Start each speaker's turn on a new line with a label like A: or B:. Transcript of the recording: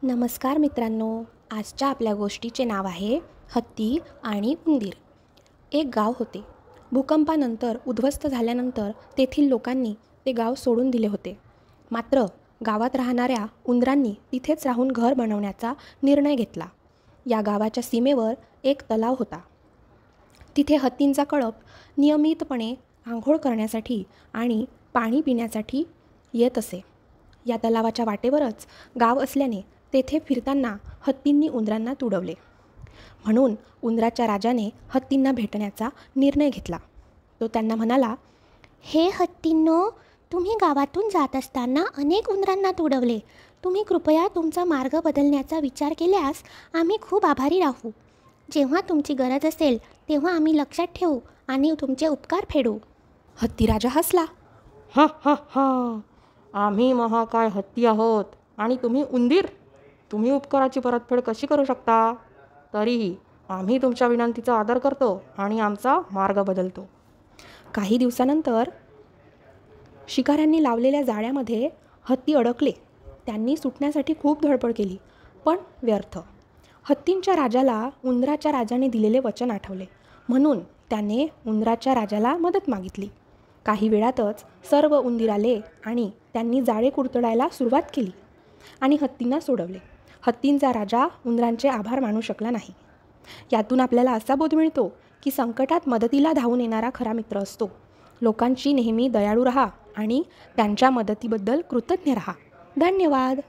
A: नमस्कार मित्रांनो, आजच्या आपल्या गोष्टीचे नाव आहे हत्ती आणि उंदीर. एक गाव होते. भूकंपानंतर उद्ध्वस्त झाल्यानंतर तेथील लोकांनी ते गाव सोडून दिले होते. मात्र गावात राहणाऱ्या उंदरांनी तिथेच राहून घर बनवण्याचा निर्णय घेतला. या गावाच्या सीमेवर एक तलाव होता. तिथे हत्तींचा कळप नियमितपणे आंघोळ करण्यासाठी आणि पाणी पिण्यासाठी येत असे. या तलावाच्या वाटेवरच गाव असल्याने तेथे फिरताना हत्तींनी उंदरांना तुडवले. म्हणून उंदराच्या राजाने हत्तींना भेटण्याचा निर्णय घेतला. तो त्यांना म्हणाला,
B: हे हत्तींनो, तुम्ही गावातून जात असताना अनेक उंदरांना तुडवले. तुम्ही कृपया तुमचा मार्ग बदलण्याचा विचार केल्यास आम्ही खूप आभारी राहू. जेव्हा तुमची गरज असेल तेव्हा आम्ही लक्षात ठेवू आणि तुमचे उपकार फेडू.
A: हत्ती राजा हसला.
C: हा हा हा, आम्ही महाकाय हत्ती आहोत आणि तुम्ही उंदीर. तुम्ही उपकाराची परतफेड कशी करू शकता? तरीही आम्ही तुमच्या विनंतीचा आदर करतो आणि आमचा मार्ग बदलतो.
A: काही दिवसानंतर शिकाऱ्यांनी लावलेल्या जाळ्यामध्ये हत्ती अडकले. त्यांनी सुटण्यासाठी खूप धडपड केली, पण व्यर्थ. हत्तींच्या राजाला उंदराच्या राजाने दिलेले वचन आठवले, म्हणून त्याने उंदराच्या राजाला मदत मागितली. काही वेळातच सर्व उंदीर आले आणि त्यांनी जाळे कुरतडायला सुरुवात केली आणि हत्तींना सोडवले. हत्तींचा राजा उंदरांचे आभार मानू शकला नाही. यातून आपल्याला असा बोध मिळतो की संकटात मदतीला धावून येणारा खरा मित्र असतो. लोकांची नेहमी दयाळू राहा आणि त्यांच्या मदतीबद्दल कृतज्ञ राहा. धन्यवाद.